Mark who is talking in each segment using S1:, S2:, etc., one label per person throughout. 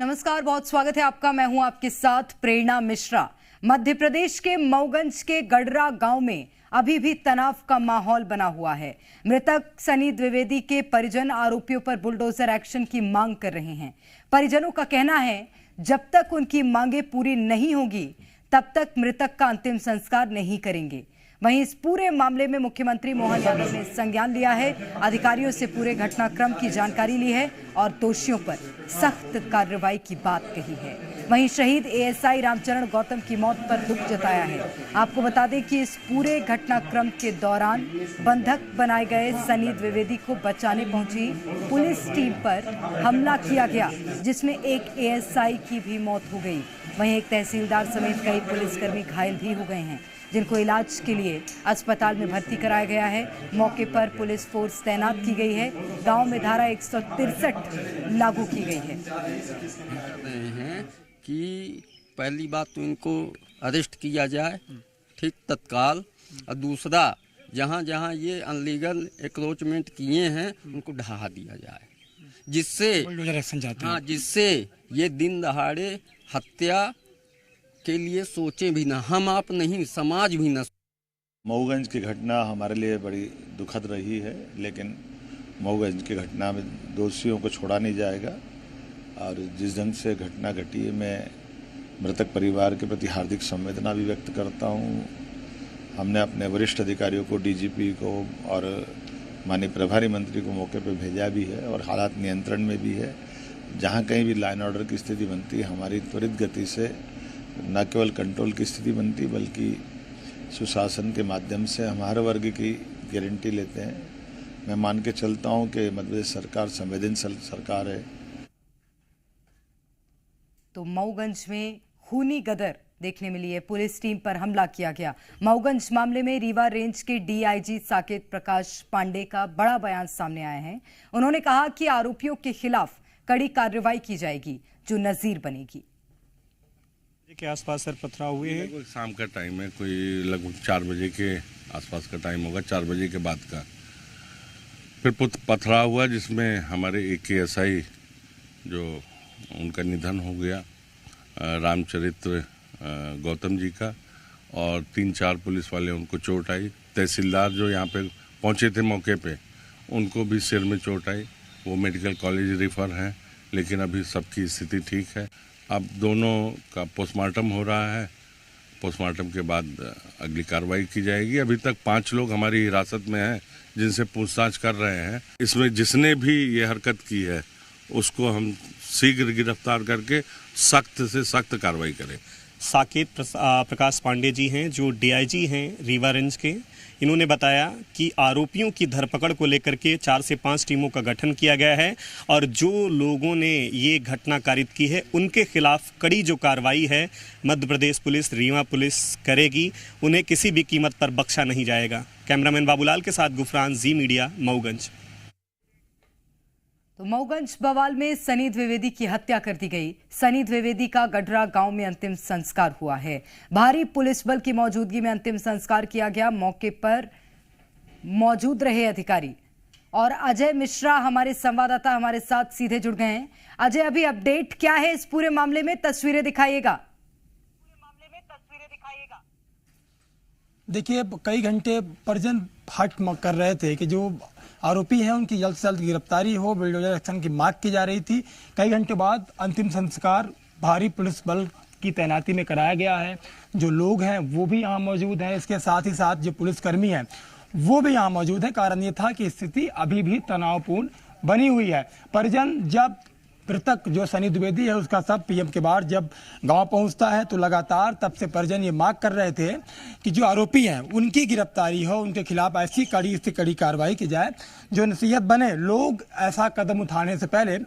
S1: नमस्कार, बहुत स्वागत है आपका। मैं हूं आपके साथ प्रेरणा मिश्रा। मध्य प्रदेश के मऊगंज के गडरा गांव में अभी भी तनाव का माहौल बना हुआ है। मृतक सनी द्विवेदी के परिजन आरोपियों पर बुलडोजर एक्शन की मांग कर रहे हैं। परिजनों का कहना है जब तक उनकी मांगे पूरी नहीं होगी तब तक मृतक का अंतिम संस्कार नहीं करेंगे। वहीं इस पूरे मामले में मुख्यमंत्री मोहन यादव ने संज्ञान लिया है, अधिकारियों से पूरे घटनाक्रम की जानकारी ली है और दोषियों पर सख्त कार्रवाई की बात कही है। वहीं शहीद एएसआई रामचरण गौतम की मौत पर दुख जताया है। आपको बता दें कि इस पूरे घटनाक्रम के दौरान बंधक बनाए गए सनी द्विवेदी को बचाने पहुंची पुलिस टीम पर हमला किया गया, जिसमें एक एएसआई की भी मौत हो गई। वहीं एक तहसीलदार समेत कई पुलिसकर्मी घायल भी हो गए हैं, जिनको इलाज के लिए अस्पताल में भर्ती कराया गया है। मौके पर पुलिस फोर्स तैनात की गई है। गांव में धारा 163 लागू की गई है।
S2: कि पहली बात तो इनको अरेस्ट किया जाए, ठीक, तत्काल। और दूसरा, जहां जहां ये अनलीगल एक्रोचमेंट किए हैं उनको ढहा दिया जाए, जिससे ये दिन दहाड़े हत्या के लिए सोचे भी ना, हम आप नहीं, समाज भी ना।
S3: मऊगंज की घटना हमारे लिए बड़ी दुखद रही है, लेकिन मऊगंज की घटना में दोषियों को छोड़ा नहीं जाएगा। और जिस ढंग से घटना घटी है, मैं मृतक परिवार के प्रति हार्दिक संवेदना भी व्यक्त करता हूँ। हमने अपने वरिष्ठ अधिकारियों को, डीजीपी को और माननीय प्रभारी मंत्री को मौके पर भेजा भी है और हालात नियंत्रण में भी है। जहाँ कहीं भी लाइन ऑर्डर की स्थिति बनती है, हमारी त्वरित गति से न केवल कंट्रोल की स्थिति बनती बल्कि सुशासन के माध्यम से हम हर वर्ग की गारंटी लेते हैं। मैं मान के चलता हूं कि मध्य प्रदेश सरकार संवेदनशील सरकार है।
S1: तो मऊगंज में खूनी गदर देखने मिली है, पुलिस टीम पर हमला किया गया। मऊगंज मामले में रीवा रेंज के डीआईजी साकेत प्रकाश पांडे का बड़ा बयान सामने आया है। उन्होंने कहा कि आरोपियों के खिलाफ कड़ी कार्रवाई की जाएगी जो नजीर बनेगी।
S4: के आसपास सर पथराव हुए हैं।
S5: शाम का टाइम है, कोई लगभग 4 बजे के आसपास का टाइम होगा, 4 बजे के बाद का। फिर पथराव हुआ जिसमें हमारे एक एएसआई जो उनका निधन हो गया, रामचरित्र गौतम जी का, और 3-4 पुलिस वाले उनको चोट आई। तहसीलदार जो यहाँ पे पहुँचे थे मौके पे, उनको भी सिर में चोट आई। वो मेडिकल कॉलेज रेफर हैं, लेकिन अभी सबकी स्थिति ठीक है। अब दोनों का पोस्टमार्टम हो रहा है, पोस्टमार्टम के बाद अगली कार्रवाई की जाएगी। अभी तक 5 लोग हमारी हिरासत में हैं जिनसे पूछताछ कर रहे हैं। इसमें जिसने भी ये हरकत की है उसको हम शीघ्र गिरफ्तार करके सख्त से सख्त कार्रवाई करें।
S4: साकेत प्रकाश पांडे जी हैं जो डीआईजी हैं रीवा रेंज के। इन्होंने बताया कि आरोपियों की धरपकड़ को लेकर के 4 से 5 टीमों का गठन किया गया है और जो लोगों ने ये घटना कारित की है उनके खिलाफ कड़ी जो कार्रवाई है मध्य प्रदेश पुलिस, रीवा पुलिस करेगी। उन्हें किसी भी कीमत पर बख्शा नहीं जाएगा। कैमरामैन बाबूलाल के साथ गुफरान, जी मीडिया, मऊगंज।
S1: तो मऊगंज बवाल में सनी द्विवेदी की हत्या कर दी गई। सनी द्विवेदी का गडरा गांव में अंतिम संस्कार हुआ है। भारी पुलिस बल की मौजूदगी में अंतिम संस्कार किया गया। मौके पर मौजूद रहे अधिकारी। और अजय मिश्रा हमारे संवाददाता हमारे साथ सीधे जुड़ गए हैं। अजय, अभी अपडेट क्या है इस पूरे मामले में? तस्वीरें दिखाइएगा।
S6: देखिए, कई घंटे परिजन हट कर रहे थे कि जो आरोपी हैं उनकी जल्द से जल्द गिरफ्तारी हो, बुलडोजर एक्शन की मांग की जा रही थी। कई घंटे बाद अंतिम संस्कार भारी पुलिस बल की तैनाती में कराया गया है। जो लोग हैं वो भी यहाँ मौजूद हैं, इसके साथ ही साथ जो पुलिसकर्मी हैं वो भी यहाँ मौजूद हैं। कारण ये था कि स्थिति अभी भी तनावपूर्ण बनी हुई है। परिजन जब मृतक जो सनी द्विवेदी है उसका सब पीएम के बाद जब गांव पहुंचता है तो लगातार तब से परिजन ये मांग कर रहे थे कि जो आरोपी हैं उनकी गिरफ्तारी हो, उनके खिलाफ ऐसी कड़ी से कड़ी कार्रवाई की जाए जो नसीहत बने। लोग ऐसा कदम उठाने से पहले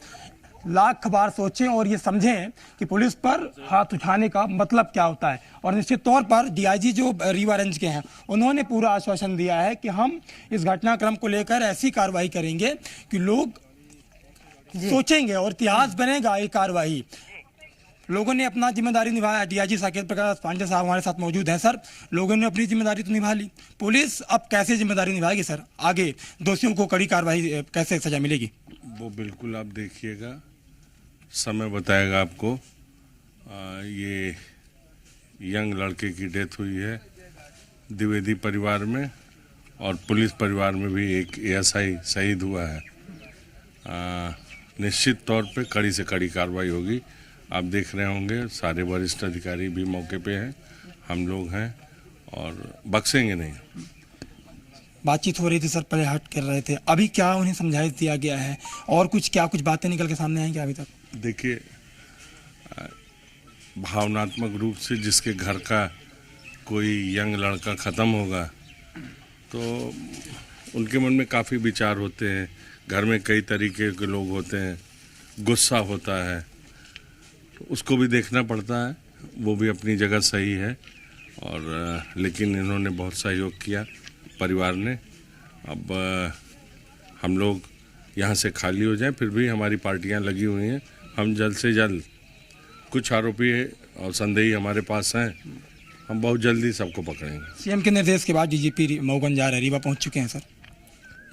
S6: लाख बार सोचें और ये समझें कि पुलिस पर हाथ उठाने का मतलब क्या होता है। और निश्चित तौर पर डीआईजी जो रीवा रेंज के हैं उन्होंने पूरा आश्वासन दिया है कि हम इस घटनाक्रम को लेकर ऐसी कार्रवाई करेंगे कि लोग सोचेंगे और इतिहास बनेगा ये कार्रवाई। लोगों ने अपना जिम्मेदारी निभाया। डीआईजी साकेत प्रकाश पांडे साहब हमारे साथ मौजूद हैं। सर, लोगों ने अपनी जिम्मेदारी तो निभा ली, पुलिस अब कैसे जिम्मेदारी निभाएगी सर? आगे दोषियों को कड़ी कार्रवाई, कैसे सजा मिलेगी?
S5: वो बिल्कुल आप देखिएगा, समय बताएगा आपको। ये यंग लड़के की डेथ हुई है द्विवेदी परिवार में, और पुलिस परिवार में भी एक एएसआई शहीद हुआ है। निश्चित तौर पे कड़ी से कड़ी कार्रवाई होगी। आप देख रहे होंगे सारे वरिष्ठ अधिकारी भी मौके पे हैं, हम लोग हैं और बख्शेंगे नहीं।
S6: बातचीत हो रही थी सर, पहले हट कर रहे थे, अभी क्या उन्हें समझाइश दिया गया है और कुछ बातें निकल के सामने आई क्या अभी तक?
S5: देखिए, भावनात्मक रूप से जिसके घर का कोई यंग लड़का ख़त्म होगा तो उनके मन में काफ़ी विचार होते हैं। घर में कई तरीके के लोग होते हैं, गुस्सा होता है, तो उसको भी देखना पड़ता है। वो भी अपनी जगह सही है, और लेकिन इन्होंने बहुत सहयोग किया परिवार ने। अब हम लोग यहाँ से खाली हो जाएं, फिर भी हमारी पार्टियाँ लगी हुई हैं। हम जल्द से जल्द, कुछ आरोपी और संदेही हमारे पास हैं, हम बहुत जल्दी सबको पकड़ेंगे।
S6: सीएम के निर्देश के बाद डीजीपी मऊगंज जा रहे, रीवा पहुंच चुके हैं सर?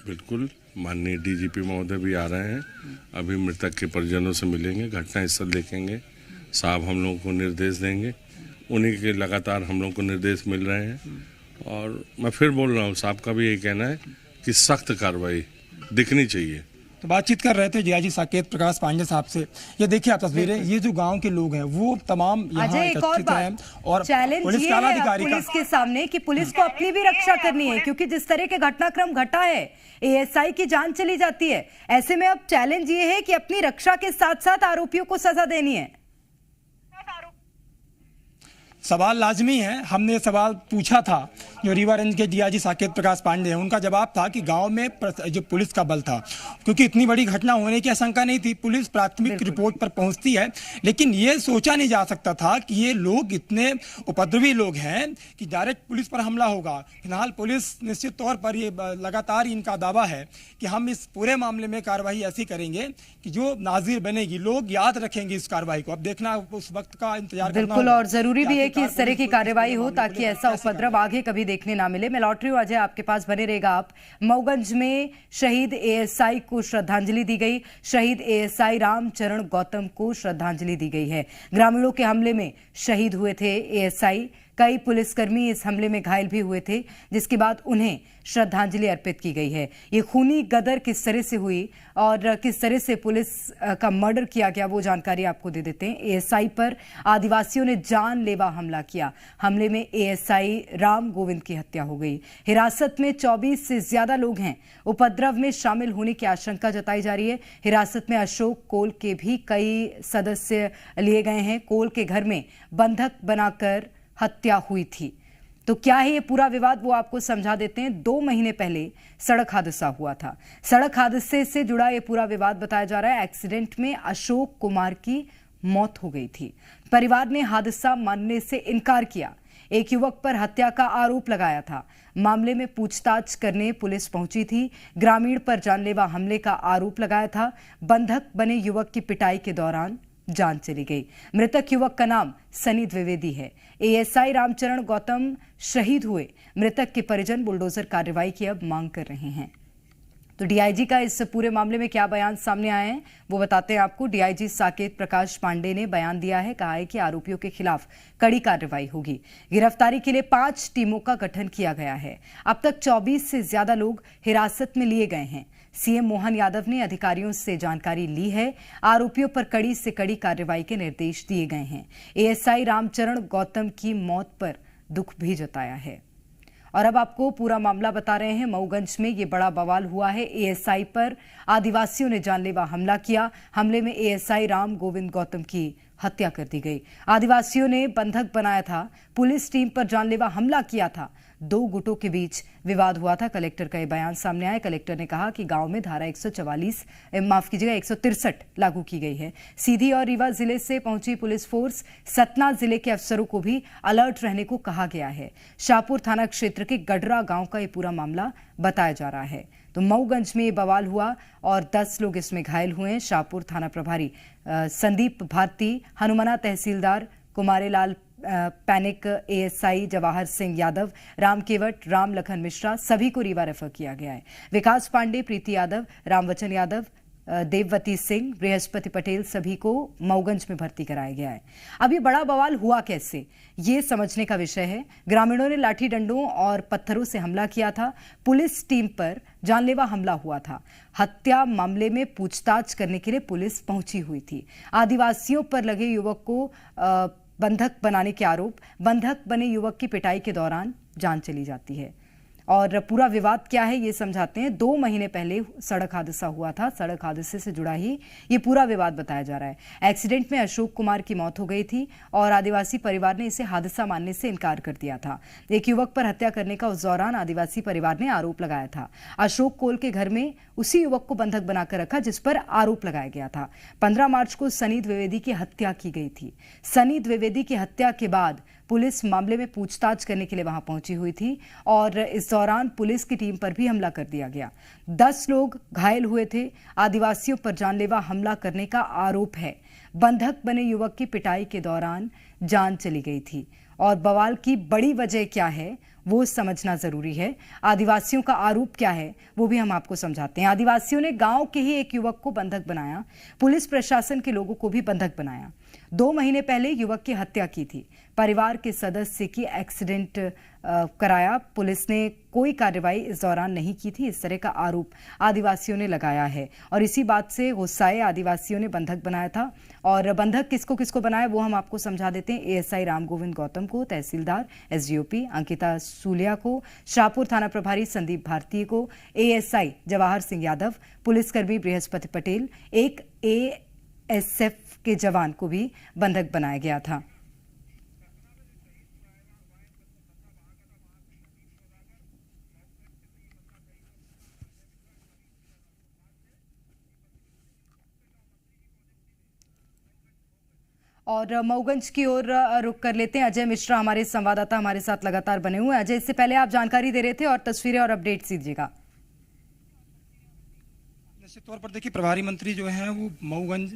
S5: बिल्कुल, माननीय डीजीपी महोदय भी आ रहे हैं। अभी मृतक के परिजनों से मिलेंगे, घटनास्थल देखेंगे, साहब हम लोगों को निर्देश देंगे। उन्हीं के लगातार हम लोग को निर्देश मिल रहे हैं, और मैं फिर बोल रहा हूँ, साहब का भी यही कहना है कि सख्त कार्रवाई दिखनी चाहिए।
S6: तो बातचीत कर रहे थे डीआईजी साकेत प्रकाश पांडे साहब से। ये देखिए आप तस्वीरें, ये जो गांव के लोग हैं वो तमाम यहाँ एकत्रित हैं, और
S1: चैलेंज
S6: पुलिस
S1: ये
S6: के आला
S1: है
S6: अधिकारी
S1: पुलिस के सामने कि पुलिस को अपनी भी रक्षा करनी है, क्योंकि जिस तरह के घटनाक्रम घटा है, एएसआई की जान चली जाती है। ऐसे में अब चैलेंज ये है कि अपनी रक्षा के साथ साथ आरोपियों को सजा देनी है।
S6: सवाल लाजमी है, हमने सवाल पूछा था जो रीवा रेंज के डीआईजी साकेत प्रकाश पांडे हैं, उनका जवाब था कि गांव में जो पुलिस का बल था, क्योंकि इतनी बड़ी घटना होने की आशंका नहीं थी, पुलिस प्राथमिक रिपोर्ट पर पहुंचती है, लेकिन ये सोचा नहीं जा सकता था कि ये लोग इतने उपद्रवी लोग हैं कि डायरेक्ट पुलिस पर हमला होगा। फिलहाल पुलिस निश्चित तौर पर ये लगातार इनका दावा है कि हम इस पूरे मामले में कार्रवाई ऐसी करेंगे कि जो नाजिर बनेगी, लोग याद रखेंगे इस कार्रवाई को। अब देखना, उस वक्त का इंतजार करना
S1: बिल्कुल, और जरूरी भी है कि इस तरह की कार्रवाई हो ताकि ऐसा उपद्रव आगे कभी देखने ना मिले। मैं लौट रही हूं, अजय आपके पास बने रहेगा आप। मऊगंज में शहीद एएसआई को श्रद्धांजलि दी गई। शहीद एएसआई रामचरण गौतम को श्रद्धांजलि दी गई है। ग्रामीणों के हमले में शहीद हुए थे एएसआई। कई पुलिसकर्मी इस हमले में घायल भी हुए थे, जिसके बाद उन्हें श्रद्धांजलि अर्पित की गई है। ये खूनी गदर किस तरह से हुई और किस तरह से पुलिस का मर्डर किया गया, वो जानकारी आपको दे देते हैं। एएसआई पर आदिवासियों ने जानलेवा हमला किया। हमले में एएसआई राम गोविंद की हत्या हो गई। हिरासत में 24 से ज्यादा लोग हैं। उपद्रव में शामिल होने की आशंका जताई जा रही है। हिरासत में अशोक कोल के भी कई सदस्य लिए गए हैं। कोल के घर में बंधक बनाकर हत्या हुई थी। तो क्या है ये पूरा विवाद, वो आपको समझा देते हैं। 2 महीने पहले सड़क हादसा हुआ था। सड़क हादसे से जुड़ा ये पूरा विवाद बताया जा रहा है। एक्सीडेंट में अशोक कुमार की मौत हो गई थी। परिवार ने हादसा मानने से इनकार किया। एक युवक पर हत्या का आरोप लगाया था। मामले में पूछताछ करने पुलिस पहुंची थी। ग्रामीण पर जानलेवा हमले का आरोप लगाया था। बंधक बने युवक की पिटाई के दौरान जान चली गई। मृतक युवक का नाम सनी द्विवेदी है। एएसआई रामचरण गौतम शहीद हुए। मृतक के परिजन बुलडोजर कार्रवाई की अब मांग कर रहे हैं। तो डीआईजी का इस पूरे मामले में क्या बयान सामने आए हैं वो बताते हैं आपको। डीआईजी साकेत प्रकाश पांडे ने बयान दिया है, कहा है कि आरोपियों के खिलाफ कड़ी कार्रवाई होगी। गिरफ्तारी के लिए 5 टीमों का गठन किया गया है। अब तक 24 से ज्यादा लोग हिरासत में लिए गए हैं। सीएम मोहन यादव ने अधिकारियों से जानकारी ली है। आरोपियों पर कड़ी से कड़ी कार्रवाई के निर्देश दिए गए हैं। एएसआई रामचरण गौतम की मौत पर दुख भी जताया है। और अब आपको पूरा मामला बता रहे हैं। मऊगंज में ये बड़ा बवाल हुआ है। एएसआई पर आदिवासियों ने जानलेवा हमला किया। हमले में एएसआई राम गोविंद गौतम की हत्या कर दी गई। आदिवासियों ने बंधक बनाया था। पुलिस टीम पर जानलेवा हमला किया था। 2 गुटों के बीच विवाद हुआ था। कलेक्टर का यह बयान सामने आया। कलेक्टर ने कहा कि गांव में धारा 163 लागू की गई है। सीधी और रीवा जिले से पहुंची पुलिस फोर्स, सतना जिले के अफसरों को भी अलर्ट रहने को कहा गया है। शाहपुर थाना क्षेत्र के गडरा गांव का यह पूरा मामला बताया जा रहा है। तो मऊगंज में ये बवाल हुआ और 10 लोग इसमें घायल हुए हैं। शाहपुर थाना प्रभारी संदीप भारती, हनुमाना तहसीलदार कुमारेलाल पैनिक, एएसआई जवाहर सिंह यादव, राम केवट, राम लखन मिश्रा, सभी को रीवा रेफर किया गया है। विकास पांडे, प्रीति यादव, रामवचन यादव, देववती सिंह, बृहस्पति पटेल सभी को मऊगंज में भर्ती कराया गया है। अब ये बड़ा बवाल हुआ कैसे, ये समझने का विषय है। ग्रामीणों ने लाठी डंडों और पत्थरों से हमला किया था। पुलिस टीम पर जानलेवा हमला हुआ था। हत्या मामले में पूछताछ करने के लिए पुलिस पहुंची हुई थी। आदिवासियों पर लगे युवक को बंधक बनाने के आरोप, बंधक बने युवक की पिटाई के दौरान जान चली जाती है। और पूरा विवाद क्या है ये समझाते हैं। 2 महीने पहले सड़क हादसा हुआ था। सड़क हादसे से जुड़ा ही ये पूरा विवाद बताया जा रहा है। एक्सीडेंट में अशोक कुमार की मौत हो गई थी और आदिवासी परिवार ने इसे हादसा मानने से इनकार कर दिया था। एक युवक पर हत्या करने का उस दौरान आदिवासी परिवार ने आरोप लगाया था। अशोक कोल के घर में उसी युवक को बंधक बनाकर रखा जिस पर आरोप लगाया गया था। 15 मार्च को सनी द्विवेदी की हत्या की गई थी। सनी द्विवेदी की हत्या के बाद पुलिस मामले में पूछताछ करने के लिए वहां पहुंची हुई थी और इस दौरान पुलिस की टीम पर भी हमला कर दिया गया। 10 लोग घायल हुए थे। आदिवासियों पर जानलेवा हमला करने का आरोप है। बंधक बने युवक की पिटाई के दौरान जान चली गई थी। और बवाल की बड़ी वजह क्या है वो समझना जरूरी है। आदिवासियों का आरोप क्या है वो भी हम आपको समझाते हैं। आदिवासियों ने गांव के ही एक युवक को बंधक बनाया। पुलिस प्रशासन के लोगों को भी बंधक बनाया। 2 महीने पहले युवक की हत्या की थी। परिवार के सदस्य की एक्सीडेंट कराया। पुलिस ने कोई कार्रवाई इस दौरान नहीं की थी, इस तरह का आरोप आदिवासियों ने लगाया है। और इसी बात से गुस्साए आदिवासियों ने बंधक बनाया था। और बंधक किसको किसको बनाया वो हम आपको समझा देते हैं। एएसआई राम गोविंद गौतम को, तहसीलदार एसडीओपी अंकिता सूलिया को, शाहपुर थाना प्रभारी संदीप भारतीय को, एएसआई जवाहर सिंह यादव, पुलिसकर्मी बृहस्पति पटेल, एक एएसएफ के जवान को भी बंधक बनाया गया था। और मऊगंज की ओर रुक कर लेते हैं। अजय मिश्रा हमारे संवाददाता हमारे साथ लगातार बने हुए हैं। अजय, इससे पहले आप जानकारी दे रहे थे और तस्वीरें और अपडेट्स दीजिएगा।
S6: निश्चित तौर पर देखिए, प्रभारी मंत्री जो हैं वो मऊगंज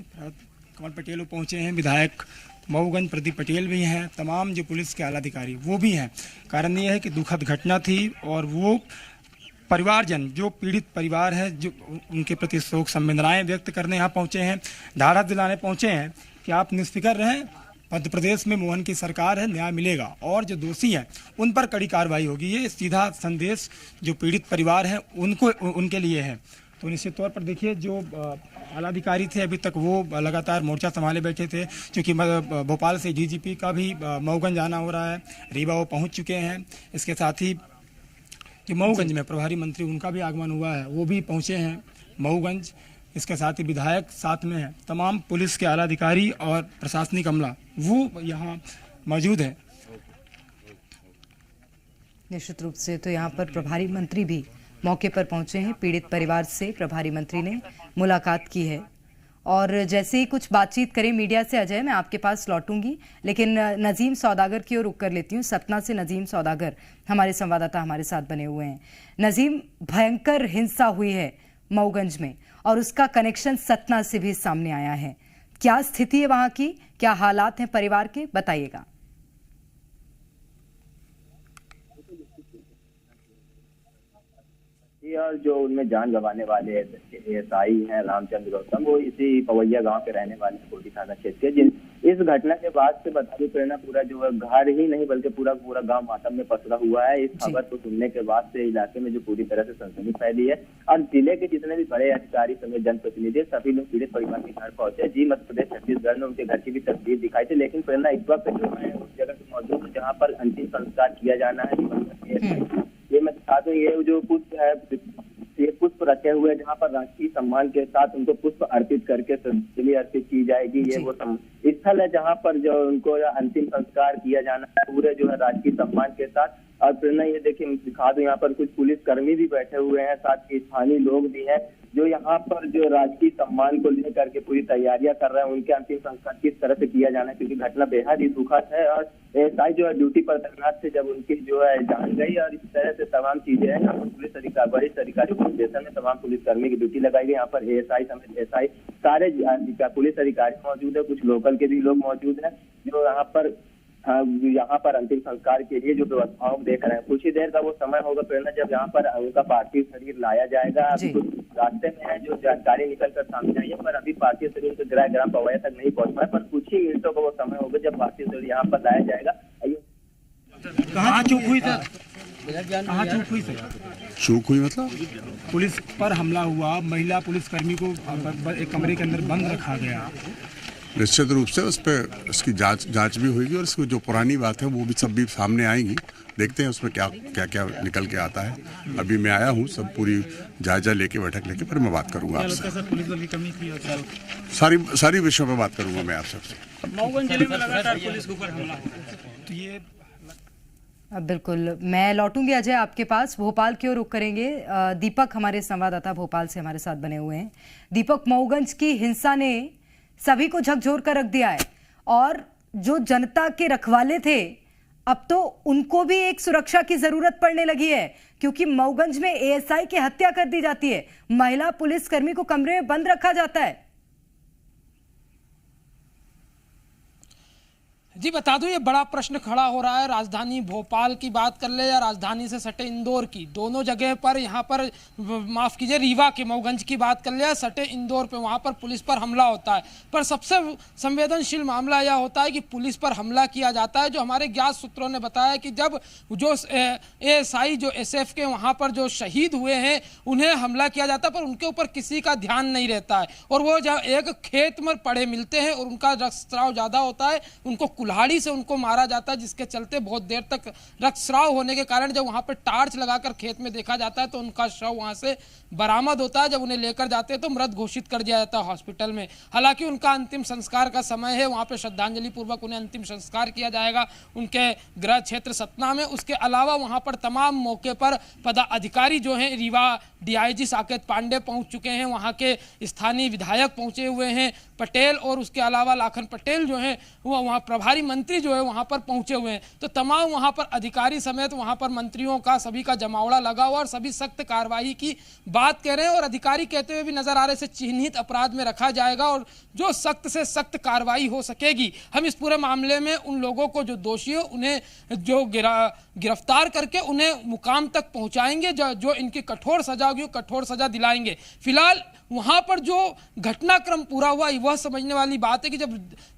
S6: कमल पटेल पहुंचे हैं। विधायक मऊगंज प्रदीप पटेल भी हैं। तमाम जो पुलिस के आला अधिकारी वो भी हैं। कारण ये है कि दुखद घटना थी और वो परिवारजन जो पीड़ित परिवार है जो उनके प्रति शोक संवेदनाएं व्यक्त करने यहाँ पहुंचे हैं। ढाढ़स दिलाने पहुंचे हैं कि आप निष्फिक्र रहें, मध्य प्रदेश में मोहन की सरकार है, न्याय मिलेगा और जो दोषी हैं उन पर कड़ी कार्रवाई होगी। ये सीधा संदेश जो पीड़ित परिवार हैं उनके लिए है। तो निश्चित तौर पर देखिए, जो आलाधिकारी थे अभी तक वो लगातार मोर्चा संभाले बैठे थे, क्योंकि भोपाल से डीजीपी का भी मऊगंज आना हो रहा है। रीवा वो पहुंच चुके हैं। इसके साथ ही जो मऊगंज में प्रभारी मंत्री उनका भी आगमन हुआ है, वो भी पहुंचे हैं मऊगंज। इसके साथ ही विधायक साथ में है। तमाम पुलिस के आला अधिकारी और प्रशासनिक अमला वो यहाँ मौजूद है।
S1: निश्चित रूप से तो यहाँ पर प्रभारी मंत्री भी मौके पर पहुंचे हैं। पीड़ित परिवार से प्रभारी मंत्री ने मुलाकात की है और जैसे ही कुछ बातचीत करें मीडिया से अजय, मैं आपके पास लौटूंगी, लेकिन नजीम सौदागर की ओर रुक कर लेती हूँ। सतना से नजीम सौदागर हमारे संवाददाता हमारे साथ बने हुए हैं। नजीम, भयंकर हिंसा हुई है मऊगंज में और उसका कनेक्शन सतना से भी सामने आया है। क्या स्थिति है वहां की, क्या हालात हैं परिवार के, बताइएगा।
S7: और जो उनमें जान गंवाने वाले एएसआई हैं रामचंद्र गौतम, वो इसी पवैया गांव के रहने वाले कोटी थाना क्षेत्र के। इस घटना के बाद से बता दूं, प्रेरणा पूरा जो है घर ही नहीं बल्कि पूरा गांव मातम में पसरा हुआ है। इस खबर को सुनने के बाद से इलाके में जो पूरी तरह से सनसनी फैली है और जिले के जितने भी बड़े अधिकारी समेत जनप्रतिनिधि सभी लोग पीड़ित परिवार के घर पहुंचे। जी मध्य प्रदेश छत्तीसगढ़ में उनके घर की भी तस्वीर दिखाई थी। लेकिन प्रेरणा इस वक्त जो है उस जगह पे मौजूद है जहाँ पर अंतिम संस्कार किया जाना है। ये मैं बता दूं, ये जो पुष्प है ये पुष्प रखे हुए जहाँ पर राजकीय सम्मान के साथ उनको पुष्प अर्पित करके श्रद्धांजलि अर्पित की जाएगी। ये वो स्थल है जहाँ पर जो उनको अंतिम संस्कार किया जाना है पूरे जो है राजकीय सम्मान के साथ। और प्रेरणा ये देखिए दिखा दो, यहाँ पर कुछ पुलिसकर्मी भी बैठे हुए हैं, साथ ही स्थानीय लोग भी हैं जो यहाँ पर जो राजकीय सम्मान को लेकर के पूरी तैयारियां कर रहे हैं। उनके अंतिम संस्कार किस तरह से किया जाना है, क्योंकि घटना बेहद ही दुखद है। और एएसआई जो है ड्यूटी पर तैनात थे जब उनकी जो है जान गई और इस तरह से तमाम चीजें हैं। यहाँ पर पुलिस अधिकारी वरिष्ठ अधिकारियों के निर्देशन में तमाम पुलिसकर्मी की ड्यूटी लगाई गई। यहाँ पर एएसआई समेत एएसआई सारे पुलिस अधिकारी मौजूद है, कुछ लोकल के भी लोग मौजूद हैं जो यहाँ पर यहाँ पर अंतिम संस्कार के लिए जो व्यवस्थाओं को देख रहे हैं। कुछ ही देर का वो समय होगा प्रेरणा जब यहाँ पर उनका पार्थिव शरीर लाया जाएगा। अभी कुछ रास्ते में है जो जानकारी निकल कर सामने आई है, पर अभी पार्थिव शरीर उनके ग्राम पवैया तक नहीं पहुंच पाए, पर कुछ ही मिनटों का वो समय होगा जब पार्थिव शरीर यहाँ पर लाया जाएगा।
S6: कहाँ चूक हुई सर? कहाँ चूक हुई सर?
S8: चूक हुई मतलब
S6: पुलिस पर हमला हुआ, महिला पुलिसकर्मी को एक कमरे के अंदर बंद रखा गया।
S8: निश्चित रूप से उस पर उसकी जांच भी होगी और इसकी जो पुरानी बात है वो भी सब भी सामने आएंगी। देखते हैं उसमें क्या क्या क्या निकल के आता है। अभी मैं आया हूँ, सब पूरी जायजा लेके बैठक लेके फिर मैं बात करूंगा आपसे।
S6: पुलिस बल की कमी थी
S8: सारी विषयों पे बात करूंगा मैं आप सबसे।
S6: मऊगंज जिले में लगातार पुलिस के ऊपर हमला हो रहा है, तो ये
S1: बिल्कुल मैं लौटूंगी अजय आपके पास। भोपाल की ओर रुख करेंगे। दीपक हमारे संवाददाता भोपाल से हमारे साथ बने हुए हैं। दीपक, मऊगंज की हिंसा ने सभी को झकझोर कर रख दिया है और जो जनता के रखवाले थे अब तो उनको भी एक सुरक्षा की जरूरत पड़ने लगी है, क्योंकि मऊगंज में एएसआई की हत्या कर दी जाती है, महिला पुलिसकर्मी को कमरे में बंद रखा जाता है।
S9: जी बता दूं, ये बड़ा प्रश्न खड़ा हो रहा है। राजधानी भोपाल की बात कर ले या राजधानी से सटे इंदौर की, दोनों जगह पर यहाँ पर माफ कीजिए रीवा के मऊगंज की बात कर ले या सटे इंदौर पे, वहाँ पर पुलिस पर हमला होता है। पर सबसे संवेदनशील मामला यह होता है कि पुलिस पर हमला किया जाता है। जो हमारे ज्ञात सूत्रों ने बताया कि जब जो एएसआई जो एसएफ के वहाँ पर जो शहीद हुए हैं उन्हें हमला किया जाता है, पर उनके ऊपर किसी का ध्यान नहीं रहता है और वो जब एक खेत में पड़े मिलते हैं और उनका रक्तस्राव ज़्यादा होता है, उनको कुल्हाड़ी से उनको मारा जाता है, जिसके चलते बहुत देर तक रक्तस्राव होने के कारण जब वहां पर टार्च लगाकर खेत में देखा जाता है तो उनका शव वहां से बरामद होता है। जब उन्हें लेकर जाते हैं तो मृत घोषित कर दिया जाता है हॉस्पिटल में। हालांकि उनका अंतिम संस्कार का समय है, वहां पे श्रद्धांजलि पूर्वक उन्हें अंतिम संस्कार किया जाएगा उनके गृह क्षेत्र सतना में। उसके अलावा वहां पर तमाम मौके पर पदाधिकारी जो हैं, रीवा डीआईजी साकेत पांडे पहुंच चुके हैं, वहां के स्थानीय विधायक पहुंचे हुए हैं, पटेल और उसके अलावा लाखन पटेल जो हैं वो वहाँ प्रभारी मंत्री जो है वहाँ पर पहुंचे हुए हैं। तो तमाम वहाँ पर अधिकारी समेत वहाँ पर मंत्रियों का सभी का जमावड़ा लगा हुआ और सभी सख्त कार्रवाई की बात कह रहे हैं और अधिकारी कहते हुए भी नजर आ रहे से चिन्हित अपराध में रखा जाएगा और जो सख्त से सख्त कार्रवाई हो सकेगी। हम इस पूरे मामले में उन लोगों को जो दोषी हो उन्हें जो गिरफ्तार करके उन्हें मुकाम तक पहुंचाएंगे, जो इनकी कठोर सजा होगी कठोर सजा दिलाएंगे। फिलहाल वहां पर जो घटनाक्रम पूरा हुआ वह समझने वाली बात है कि जब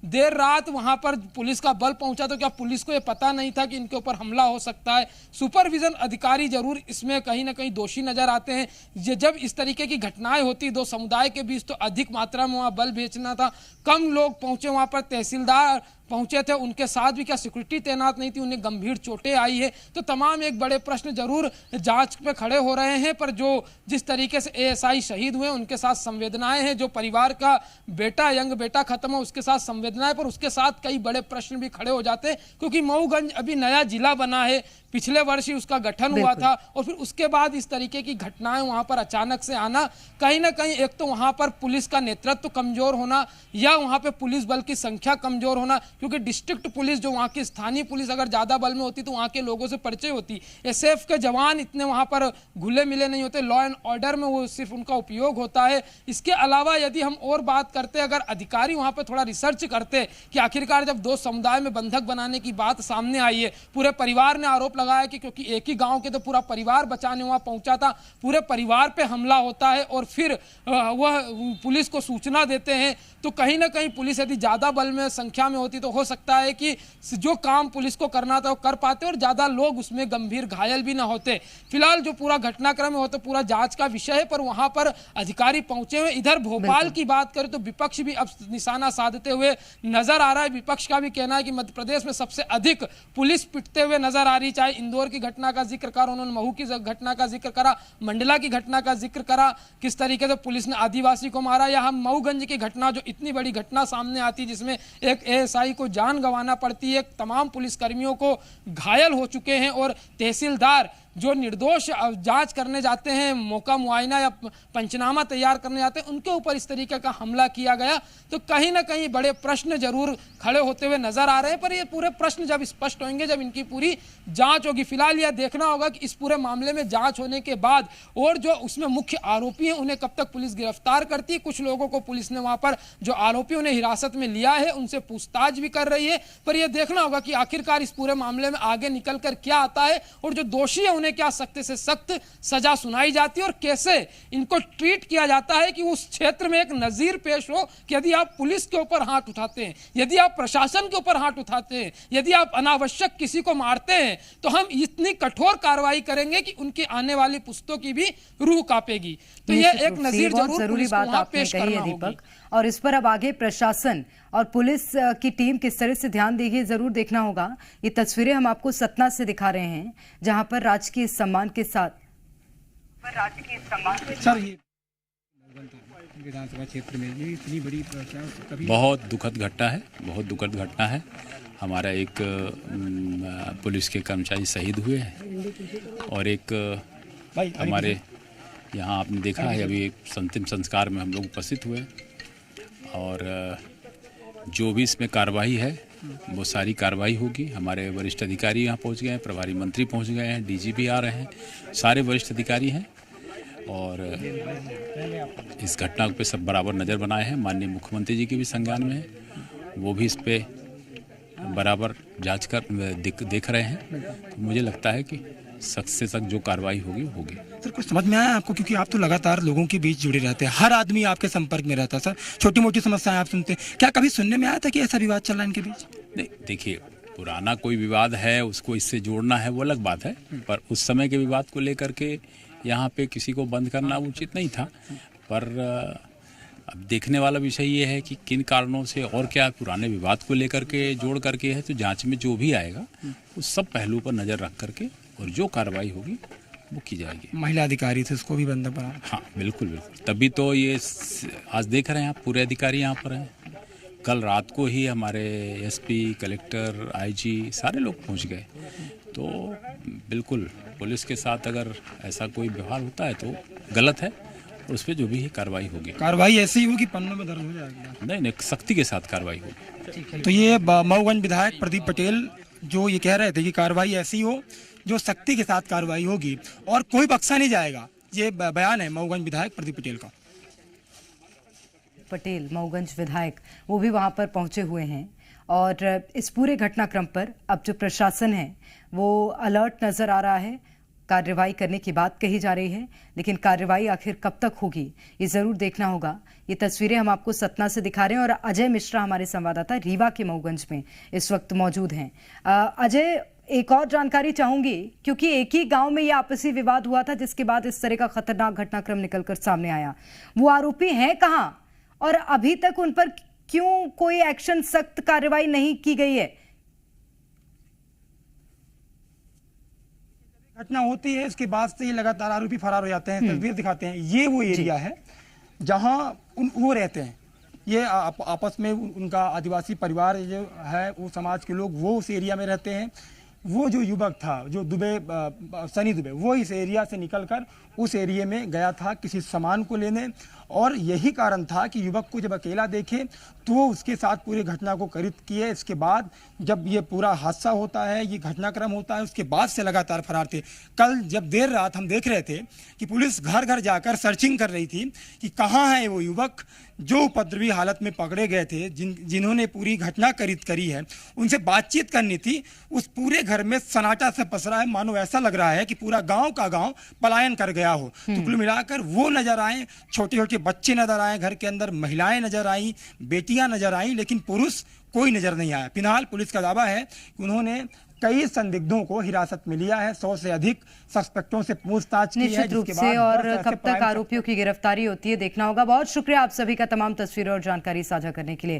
S9: देर रात वहां पर पुलिस का बल पहुंचा तो क्या पुलिस को यह पता नहीं था कि इनके ऊपर हमला हो सकता है? सुपरविजन अधिकारी जरूर इसमें कहीं ना कहीं दोषी नजर आते हैं। जब इस तरीके की घटनाएं होती दो समुदाय के बीच तो अधिक मात्रा में वहां बल भेजना था, कम लोग पहुंचे वहां पर, तहसीलदार पहुंचे थे, उनके साथ भी क्या सिक्योरिटी तैनात नहीं थी, उन्हें गंभीर चोटें आई है। तो तमाम एक बड़े प्रश्न जरूर जांच पे खड़े हो रहे हैं। पर जो जिस तरीके से एएसआई शहीद हुए उनके साथ संवेदनाएं हैं, जो परिवार का बेटा यंग बेटा खत्म है उसके साथ संवेदनाएं, पर उसके साथ कई बड़े प्रश्न भी खड़े हो जाते हैं क्योंकि मऊगंज अभी नया जिला बना है, पिछले वर्ष ही उसका गठन हुआ था और फिर उसके बाद इस तरीके की घटनाएं वहां पर अचानक से आना, कहीं ना कहीं एक तो वहां पर पुलिस का नेतृत्व कमजोर होना या वहां पे पुलिस बल की संख्या कमजोर होना, क्योंकि डिस्ट्रिक्ट पुलिस जो वहां की स्थानीय पुलिस अगर ज्यादा बल में होती तो वहां के लोगों से परिचय होती। एसएफ के जवान इतने वहां पर घुले मिले नहीं होते, लॉ एंड ऑर्डर में वो सिर्फ उनका उपयोग होता है। इसके अलावा यदि हम और बात करते, अगर अधिकारी वहां पर थोड़ा रिसर्च करते कि आखिरकार जब दो समुदाय में बंधक बनाने की बात सामने आई है, पूरे परिवार ने आरोप लगाया कि क्योंकि एक ही गांव के तो पूरा परिवार बचाने वहां पहुंचा था, पूरे परिवार पे हमला होता है और फिर वह पुलिस को सूचना देते हैं, तो कहीं ना कहीं पुलिस यदि ज्यादा बल में संख्या में होती तो हो सकता है कि जो काम पुलिस को करना था वो कर पाते और ज्यादा लोग उसमें गंभीर घायल भी ना होते। फिलहाल जो पूरा घटनाक्रम है वो तो पूरा जांच का विषय है, पर वहां पर अधिकारी पहुंचे हुए। इधर भोपाल की बात करें तो विपक्ष भी अब निशाना साधते हुए नजर आ रहा है। विपक्ष का भी कहना है कि मध्य प्रदेश में सबसे अधिक पुलिस पिटते हुए नजर आ रही, चाहे इंदौर की घटना का जिक्र करा, उन्होंने महू की घटना का जिक्र करा, मंडला की घटना का जिक्र करा, किस तरीके से पुलिस ने आदिवासी को मारा, या हम मऊगंज की घटना जो इतनी बड़ी घटना सामने आती जिसमें एक एएसआई को जान गंवाना पड़ती है, तमाम पुलिसकर्मियों को घायल हो चुके हैं और तहसीलदार जो निर्दोष जांच करने जाते हैं, मौका मुआयना या पंचनामा तैयार करने जाते हैं, उनके ऊपर इस तरीके का हमला किया गया, तो कहीं ना कहीं बड़े प्रश्न जरूर खड़े होते हुए नजर आ रहे हैं। पर ये पूरे प्रश्न जब स्पष्ट होंगे, जब इनकी पूरी जांच होगी। फिलहाल यह देखना होगा कि इस पूरे मामले में जांच होने के बाद और जो उसमें मुख्य आरोपी हैं उन्हें कब तक पुलिस गिरफ्तार करती है। कुछ लोगों को पुलिस ने वहां पर जो आरोपियों ने हिरासत में लिया है उनसे पूछताछ भी कर रही है। पर यह देखना होगा कि आखिरकार इस पूरे मामले में आगे निकल कर क्या आता है और जो दोषी है उन्हें क्या सख्त से सख्त सजा सुनाई जाती है और कैसे इनको ट्रीट किया जाता है कि उस क्षेत्र में एक नजीर पेश हो कि यदि आप पुलिस के ऊपर हाथ उठाते हैं, यदि आप प्रशासन के ऊपर हाथ उठाते हैं, यदि आप अनावश्यक किसी को मारते हैं, तो हम इतनी कठोर कार्रवाई करेंगे कि उनकी आने वाली पुस्तों की भी रूह कांपेगी। तो यह एक नजीर जरूर
S1: जरूरी
S9: पुलिस को
S1: बात
S9: वहां
S1: आपने
S9: पेश
S1: कही
S9: करना
S1: है
S9: होगी।
S1: दीपक, और इस पर अब आगे प्रशासन और पुलिस की टीम किस तरह से ध्यान देगी जरूर देखना होगा। ये तस्वीरें हम आपको सतना से दिखा रहे हैं, जहां पर राजकीय सम्मान के साथ
S6: सर ये विधानसभा क्षेत्र में ये इतनी बड़ी कभी
S10: बहुत दुखद घटना है, बहुत दुखद घटना है। हमारा एक पुलिस के कर्मचारी शहीद हुए हैं और एक हमारे यहाँ आपने देखा है अभी एक अंतिम संस्कार में हम लोग उपस्थित हुए और जो भी इसमें कार्रवाई है वो सारी कार्रवाई होगी। हमारे वरिष्ठ अधिकारी यहाँ पहुँच गए हैं, प्रभारी मंत्री पहुँच गए हैं, डीजीपी आ रहे हैं, सारे वरिष्ठ अधिकारी हैं और इस घटना पे सब बराबर नज़र बनाए हैं। माननीय मुख्यमंत्री जी के भी संज्ञान में है, वो भी इस पे बराबर जांच कर देख रहे हैं। तो मुझे लगता है कि सख्त से सख्त जो कार्रवाई होगी होगी।
S6: सर कुछ समझ में आया आपको, क्योंकि आप तो लगातार लोगों के बीच जुड़े रहते हैं, हर आदमी आपके संपर्क में रहता है सर, छोटी मोटी समस्याएं आप सुनते हैं, क्या कभी सुनने में आया था कि ऐसा विवाद चल रहा है इनके बीच?
S10: नहीं, देखिए पुराना कोई विवाद है उसको इससे जोड़ना है वो अलग बात है, पर उस समय के विवाद को लेकर के यहाँ पे किसी को बंद करना उचित नहीं था। पर अब देखने वाला विषय ये है कि किन कारणों से और क्या पुराने विवाद को लेकर के जोड़ करके है, तो जांच में जो भी आएगा उस सब पहलू पर नज़र रख करके और जो कार्रवाई होगी वो की जाएगी।
S6: महिला अधिकारी थे उसको भी बंधक बना?
S10: हाँ बिल्कुल बिल्कुल, तभी तो ये आज देख रहे हैं आप पूरे अधिकारी यहाँ पर हैं। कल रात को ही हमारे एसपी, कलेक्टर, आईजी सारे लोग पहुँच गए। तो बिल्कुल पुलिस के साथ अगर ऐसा कोई व्यवहार होता है तो गलत है और उस पर जो भी कार्रवाई होगी।
S6: कार्रवाई ऐसी होगी पन्नों में दर्ज हो जाएगी?
S10: नहीं नहीं, सख्ती के साथ कार्रवाई होगी।
S6: तो ये मऊगंज विधायक प्रदीप पटेल जो ये कह रहे थे कि कार्रवाई ऐसी हो जो सख्ती के साथ कार्रवाई होगी और कोई बख्शा नहीं जाएगा, ये बयान है मऊगंज विधायक प्रदीप पटेल का।
S1: पटेल मऊगंज विधायक वो भी वहां पर पहुंचे हुए हैं और इस पूरे घटनाक्रम पर अब जो प्रशासन है वो अलर्ट नजर आ रहा है। कार्रवाई करने की बात कही जा रही है, लेकिन कार्रवाई आखिर कब तक होगी ये जरूर देखना होगा। ये तस्वीरें हम आपको सतना से दिखा रहे हैं और अजय मिश्रा हमारे संवाददाता रीवा के मऊगंज में इस वक्त मौजूद हैं। अजय, एक और जानकारी चाहूंगी क्योंकि एक ही गांव में ये आपसी विवाद हुआ था जिसके बाद इस तरह का खतरनाक घटनाक्रम निकलकर सामने आया। वो आरोपी हैं कहां और अभी तक उन पर क्यों कोई एक्शन, सख्त कार्रवाई नहीं की गई है?
S6: घटना होती है इसके बाद से ये लगातार आरोपी फरार हो जाते हैं। तस्वीर दिखाते हैं, ये वो एरिया है जहां वो रहते हैं। ये आपस में उनका आदिवासी परिवार जो है वो समाज के लोग वो उस एरिया में रहते हैं। वो जो युवक था जो सनी दुबे, वो इस एरिया से निकलकर उस एरिया में गया था किसी सामान को लेने और यही कारण था कि युवक को जब अकेला देखे तो वो उसके साथ पूरी घटना को करित किए। इसके बाद जब ये पूरा हादसा होता है, ये घटनाक्रम होता है, उसके बाद से लगातार फरार थे। कल जब देर रात हम देख रहे थे कि पुलिस घर घर जाकर सर्चिंग कर रही थी कि कहाँ है वो युवक जो उपद्रवी हालत में पकड़े गए थे, जिन्होंने पूरी घटना करी है, उनसे बातचीत करनी थी। उस पूरे घर में सन्नाटा से पसरा है, मानो ऐसा लग रहा है कि पूरा गांव का गांव पलायन कर गया हो। तो कुल मिलाकर वो नजर आए, छोटे छोटे बच्चे नजर आए, घर के अंदर महिलाएं नजर आई, बेटियां नजर आई, लेकिन पुरुष कोई नजर नहीं आया। फिलहाल पुलिस का दावा है कि उन्होंने कई संदिग्धों को हिरासत में लिया है, 100 से अधिक सस्पेक्टों से पूछताछ की है।
S1: निश्चित रूप से, और कब तक आरोपियों की गिरफ्तारी होती है देखना होगा। बहुत शुक्रिया आप सभी का तमाम तस्वीरें और जानकारी साझा करने के लिए।